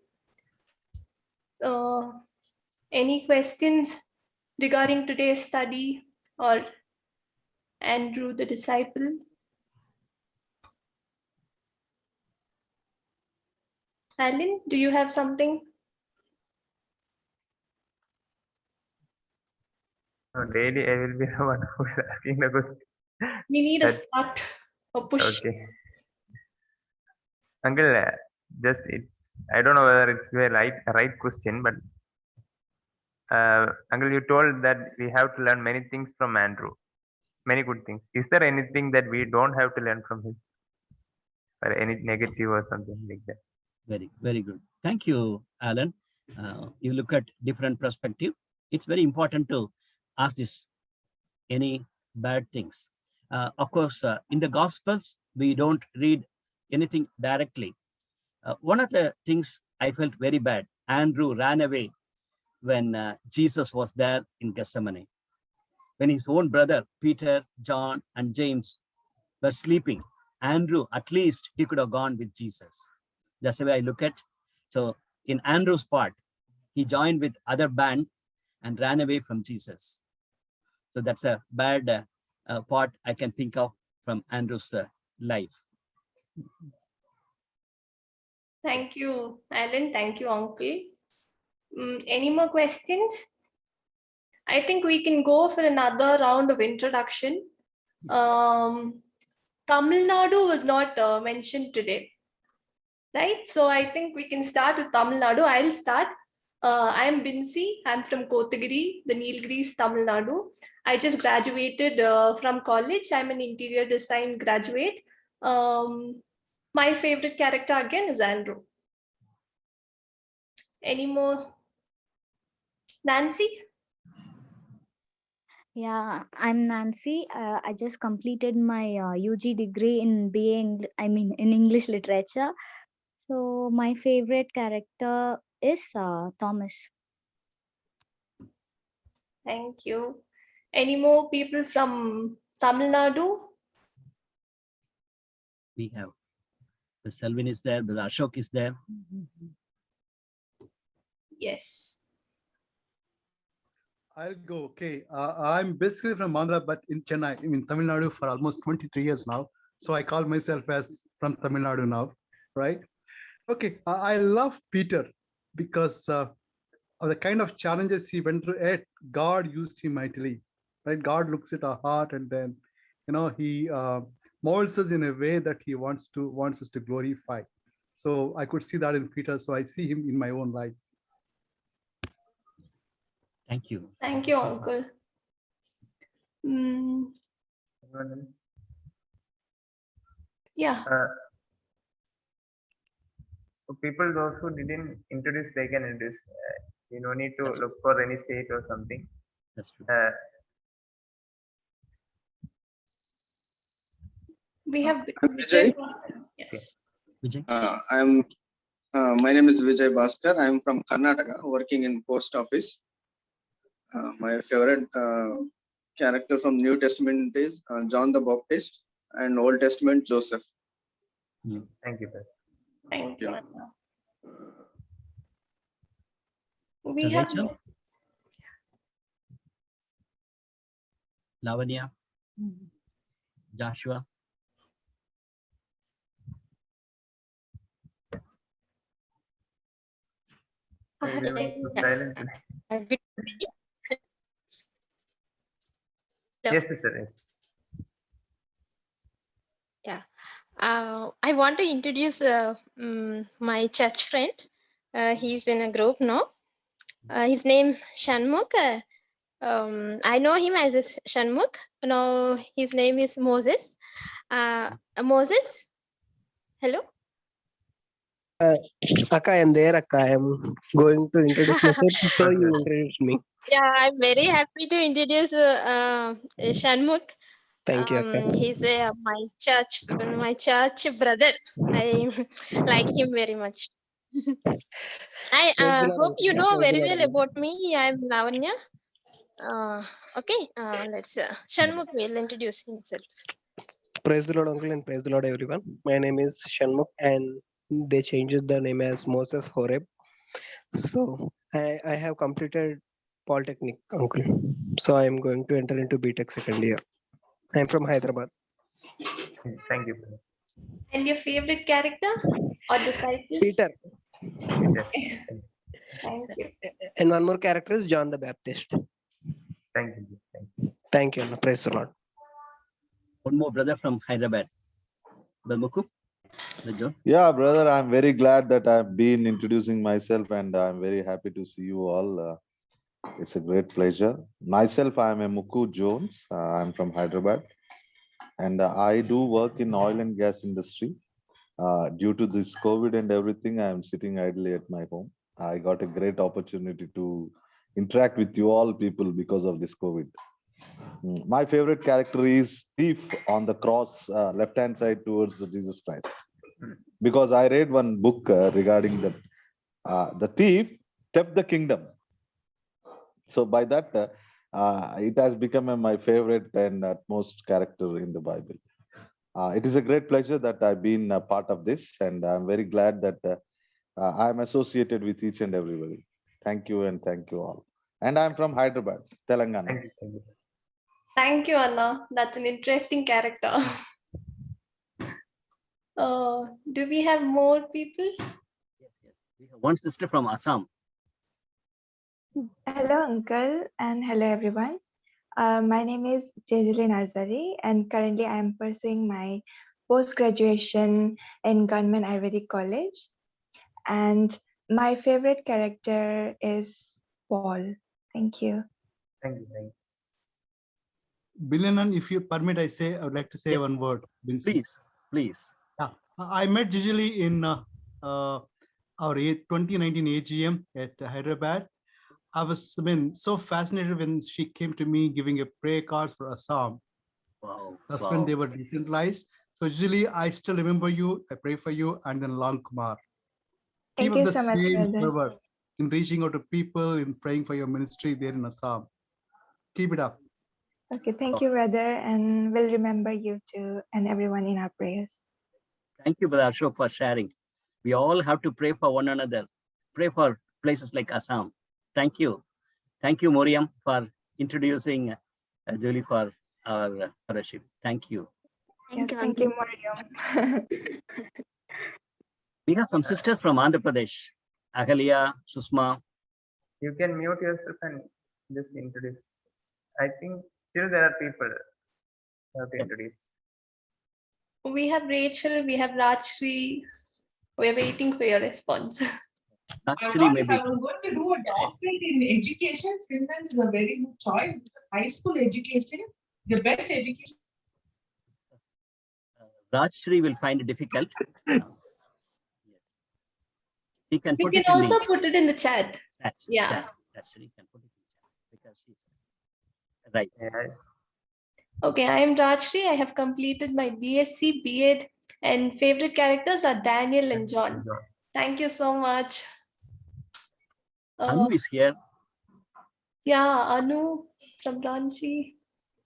Any questions regarding today's study or Andrew the disciple? Alan, do you have something? No, daily I will be the one who is asking the question. We need a start, a push. Okay. Uncle, just I don't know whether it's the right question, but Uncle, you told that we have to learn many things from Andrew, many good things. Is there anything that we don't have to learn from him, or any negative or something like that? Very, very good. Thank you, Alan. You look at different perspective. It's very important to ask this, any bad things. Of course, in the Gospels, we don't read anything directly. One of the things I felt very bad, Andrew ran away when Jesus was there in Gethsemane. When his own brother, Peter, John, and James were sleeping, Andrew, at least he could have gone with Jesus. That's the way I look at. So in Andrew's part, he joined with other band and ran away from Jesus. So that's a bad part I can think of from Andrew's life. Thank you, Alan. Thank you, Uncle. Any more questions? I think we can go for another round of introduction. Tamil Nadu was not mentioned today, right? So I think we can start with Tamil Nadu. I'll start. I'm Binsi. I'm from Kotagiri, the Nilgiris, Tamil Nadu. I just graduated from college. I'm an interior design graduate. My favorite character again is Andrew. Any more? Nancy? Yeah, I'm Nancy. I just completed my UG degree in BA, in English literature. So my favorite character is Thomas. Thank you. Any more people from Tamil Nadu? We have the Selvin is there, the Ashok is there. Yes. I'll go. Okay. I'm basically from Andhra, but in Chennai, in Tamil Nadu for almost 23 years now. So I call myself as from Tamil Nadu now, right? Okay. I love Peter because of the kind of challenges he went through. God used him mightily, right? God looks at our heart, and then, he molds us in a way that he wants us to glorify. So I could see that in Peter. So I see him in my own life. Thank you. Thank you, Uncle. Yeah. So people, those who didn't introduce, they can introduce. You don't need to look for any state or something. That's true. We have Vijay. Yes. Vijay. My name is Vijay Bhaskar. I'm from Karnataka, working in post office. My favorite character from New Testament is John the Baptist, and Old Testament Joseph. Thank you, sir. Thank you. Yeah. We have Rachel? Lavanya? Joshua? Everyone's so silent today. Yes, sister. Yes. Yeah. I want to introduce my church friend. He's in a group now. His name Shanmukh. I know him as a Shanmukh. Now his name is Moses. Moses, hello. Akka, I am there. Akka, I am going to introduce myself. So you introduce me. Yeah, I'm very happy to introduce Shanmukh. Thank you, Akka. He's my church brother. I like him very much. I Praise the Lord, hope you Akka. know Praise the very Lord, well Amma. about me. I'm Lavanya. Okay, let's Shanmukh will introduce himself. Praise the Lord, uncle, and praise the Lord, everyone. My name is Shanmukh, and they changed the name as Moses Horeb. So I have completed Polytechnic, uncle. So I am going to enter into BTech second year. I am from Hyderabad. Thank you. And your favorite character or disciple? Peter. Thank you. And one more character is John the Baptist. Thank you. Thank you, Anna. Praise the Lord. One more brother from Hyderabad. Balmuku. Yeah, brother, I'm very glad that I've been introducing myself, and I'm very happy to see you all. It's a great pleasure. Myself, I'm a Mukku Jones. I'm from Hyderabad, and I do work in oil and gas industry. Due to this COVID and everything, I'm sitting idly at my home. I got a great opportunity to interact with you all people because of this COVID. My favorite character is thief on the cross, left-hand side towards Jesus Christ. Because I read one book regarding that the thief theft the kingdom. So by that, it has become my favorite and utmost character in the Bible. It is a great pleasure that I've been a part of this, and I'm very glad that I'm associated with each and everybody. Thank you, and thank you all. And I'm from Hyderabad, Telangana. Thank you, Anna. That's an interesting character. Do we have more people? We have one sister from Assam. Hello, Uncle, and hello, everyone. My name is Jejali Narzari, and currently I am pursuing my post-graduation in Government Ayurvedic College. And my favorite character is Paul. Thank you. Thank you. Bilanan, if you permit, I would like to say one word. Vincent. Please. Yeah, I met Jejali in our 2019 AGM at Hyderabad. I was so fascinated when she came to me giving a prayer cards for Assam. Wow. That's when they were decentralized. So usually I still remember you. I pray for you, and then Long Kumar. Thank you so much, same brother. fervor in reaching out to people, in praying for your ministry there in Assam. Keep it up. Okay, thank you, brother, and we'll remember you too and everyone in our prayers. Thank you, Brother Ashok, for sharing. We all have to pray for one another. Pray for places like Assam. Thank you. Thank you, Moriam, for introducing Julie for our fellowship. Thank you. Yes, thank you, Mariam. We have some sisters from Andhra Pradesh. Ahalia, Susma. You can mute yourself and just introduce. I think still there are people who have to introduce. We have Rachel, we have Rajshri. We're waiting for your response. Actually, maybe. If I was going to do a doctorate in education, Finland is a very good choice because high school education, the best education. Rajshri will find it difficult. He can You put can it in also the put it in the chat. Yeah. chat. Rajshri can put it in chat because she's right. Okay, I am Rajshri. I have completed my BSc, B.Ed, and favorite characters are Daniel and John. Thank you so much. Anu is here. Yeah, Anu from Ranchi.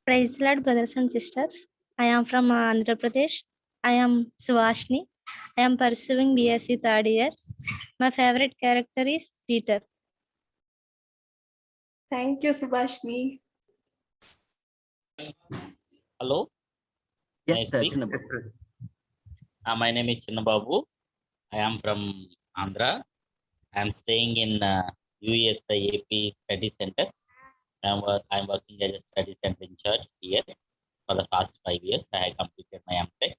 Praise the Lord, brothers and sisters. I am from Andhra Pradesh. I am Suvashni. I am pursuing BSc third year. My favorite character is Peter. Thank you, Subhashni. Hello. Yes, sir. My name is Chinnababu. I am from Andhra. I am staying in USIAP Study Center. I'm working as a study center in church here for the past 5 years. I have completed my MTech.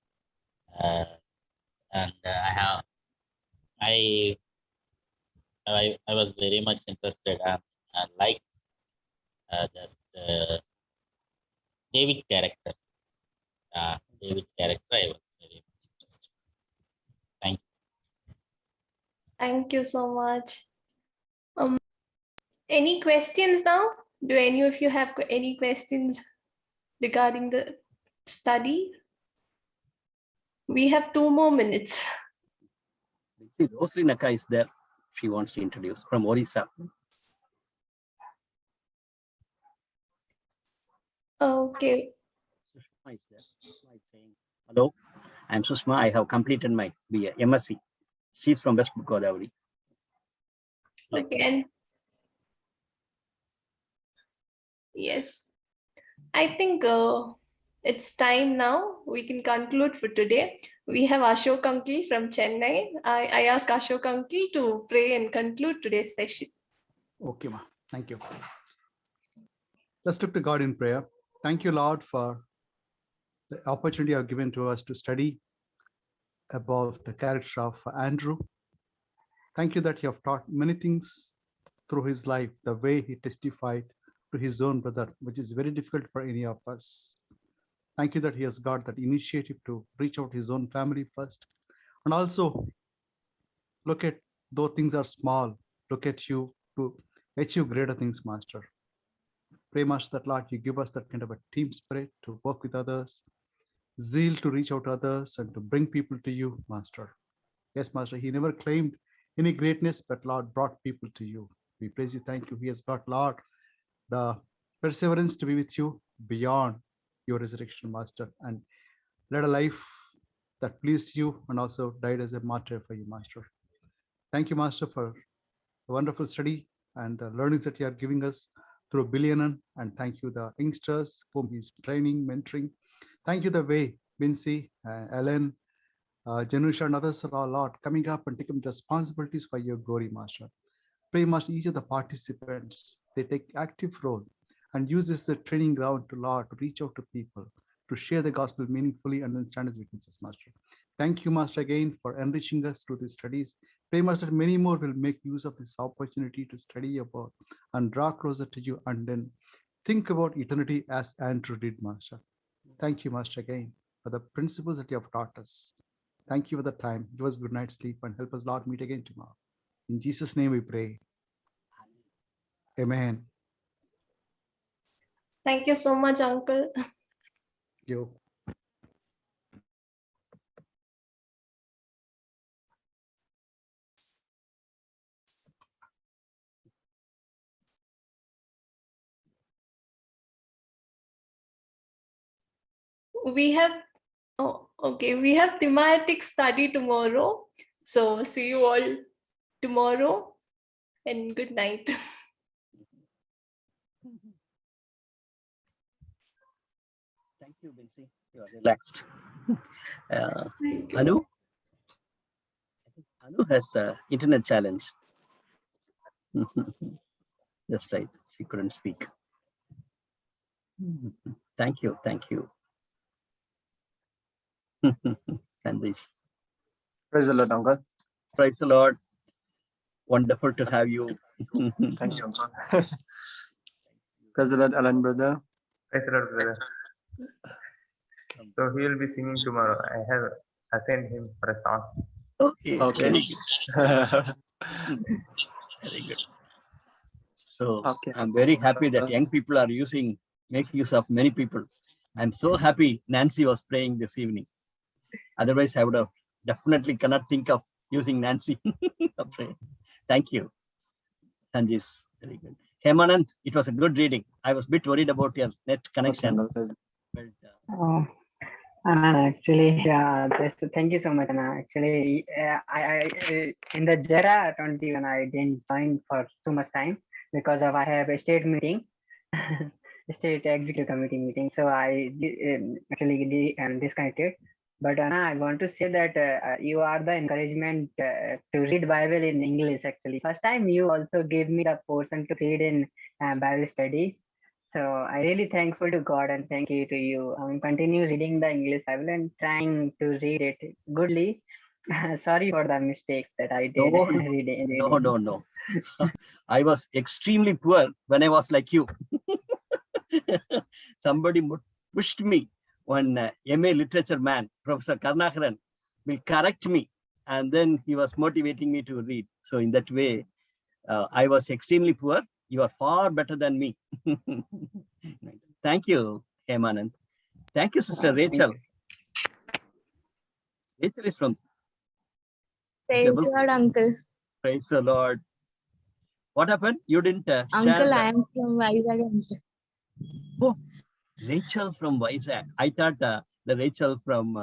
And I was very much interested and liked just David character. David character, I was very much interested. Thank you. Thank you so much. Any questions now? Do any of you have any questions regarding the study? We have 2 more minutes. See, Rosary Naka is there. She wants to introduce from Orissa. Okay. Sushma is there. Sushma is saying, hello, I'm Sushma. I have completed my MSc. She's from West Godavari. Okay. And yes, I think it's time now. We can conclude for today. We have Ashok Uncle from Chennai. I ask Ashok Uncle to pray and conclude today's session. Okay, ma. Thank you. Let's look to God in prayer. Thank you, Lord, for the opportunity you have given to us to study about the character of Andrew. Thank you that you have taught many things through his life, the way he testified to his own brother, which is very difficult for any of us. Thank you that he has got that initiative to reach out his own family first. And also look at, though things are small, look at you to achieve greater things, Master. Pray, Master, that Lord, you give us that kind of a team spirit to work with others, zeal to reach out to others and to bring people to you, Master. Yes, Master, he never claimed any greatness, but Lord brought people to you. We praise you, thank you. He has got, Lord, the perseverance to be with you beyond your resurrection, Master, and led a life that pleased you and also died as a martyr for you, Master. Thank you, Master, for the wonderful study and the learnings that you are giving us through Billianan, and thank you, the youngsters whom he's training, mentoring. Thank you, the way Vinci, Ellen, Janusha, and others are all, Lord, coming up and taking responsibilities for your glory, Master. Pray, Master, each of the participants, they take active role and use this as a training ground to, Lord, to reach out to people, to share the gospel meaningfully and understand its witnesses, Master. Thank you, Master, again for enriching us through these studies. Pray, Master, that many more will make use of this opportunity to study about and draw closer to you and then think about eternity as Andrew did, Master. Thank you, Master, again for the principles that you have taught us. Thank you for the time. Give us good night's sleep and help us, Lord, meet again tomorrow. In Jesus' name we pray. Amen. Thank you so much, Uncle. Thank you. We have, we have thematic study tomorrow. So see you all tomorrow and good night. Thank you, Vinci. You are relaxed. Anu? Anu has an internet challenge. That's right. She couldn't speak. Thank you. Thank you. Sandesh. Praise the Lord, Uncle. Praise the Lord. Wonderful to have you. Thank you, Uncle. Praise the Lord, Alan, brother. Praise the Lord, brother. So he will be singing tomorrow. I have assigned him for a song. Okay. Okay. Very good. Very good. So I'm very happy that young people are make use of many people. I'm so happy Nancy was praying this evening. Otherwise, I would have definitely cannot think of using Nancy. Thank you, Sanjis. Very good. Hemanand, it was a good reading. I was a bit worried about your net connection. Actually, yeah, thank you so much, Anna. Actually, I in the JERA 21, I didn't join for so much time because I have a state meeting, state executive committee meeting. So I actually disconnected. But Anna, I want to say that you are the encouragement to read Bible in English. Actually, first time you also gave me the portion to read in Bible study. So I really thankful to God and thank you to you. I mean, continue reading the English Bible and trying to read it goodly. Sorry for the mistakes that I did. No, reading. no. I was extremely poor when I was like you. Somebody pushed me. One MA literature man, Professor Karnakaran, will correct me. And then he was motivating me to read. So in that way, I was extremely poor. You are far better than me. Thank you, Hemanand. Thank you, Sister Rachel. Rachel is from Praise the Lord, Uncle. Praise the Lord. What happened? You didn't share. Uncle, I am from Vizag. Oh, Rachel from Vizag. I thought the Rachel from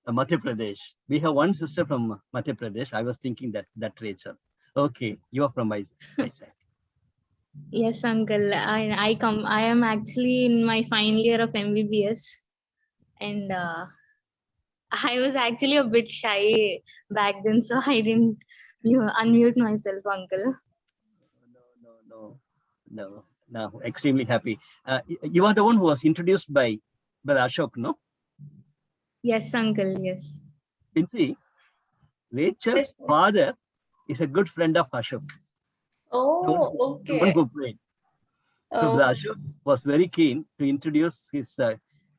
Madhya Pradesh. We have one sister from Madhya Pradesh. I was thinking that Rachel. Okay, you are from Vizag. Yes, Uncle. I am actually in my final year of MBBS, and I was actually a bit shy back then, so I didn't unmute myself, Uncle. No. Extremely happy. You are the one who was introduced by Ashok, no? Yes, Uncle. Yes. You see, Rachel's father is a good friend of Ashok. Oh, The one okay. who played. So Ashok was very keen to introduce his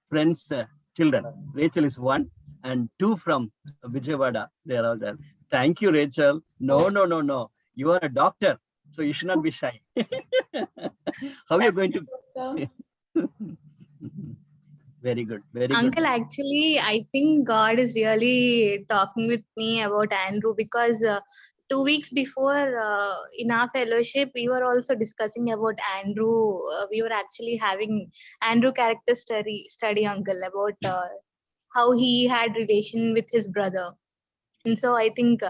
friends' children. Rachel is one, and two from Vijayawada. They are all there. Thank you, Rachel. No. You are a doctor, so you should not be shy. How are you going to? Very good. Uncle, actually, I think God is really talking with me about Andrew, because 2 weeks before in our fellowship, we were also discussing about Andrew. We were actually having Andrew character study, Uncle, about how he had relation with his brother. And so I think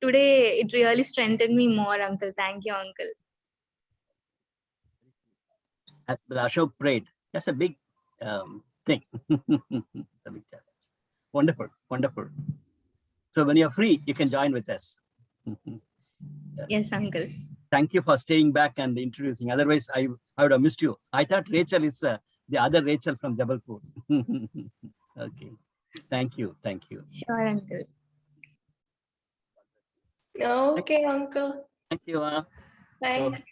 today it really strengthened me more, Uncle. Thank you, Uncle. As Ashok prayed, that's a big thing. A big challenge. Wonderful. So when you're free, you can join with us. Yes, Uncle. Thank you for staying back and introducing. Otherwise, I would have missed you. I thought Rachel is the other Rachel from Jabalpur. Okay. Thank you. Sure, Uncle. Okay, Uncle. Thank you.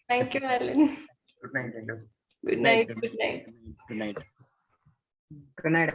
Thank you, Alan. Good night. Good night. Good night. Good night.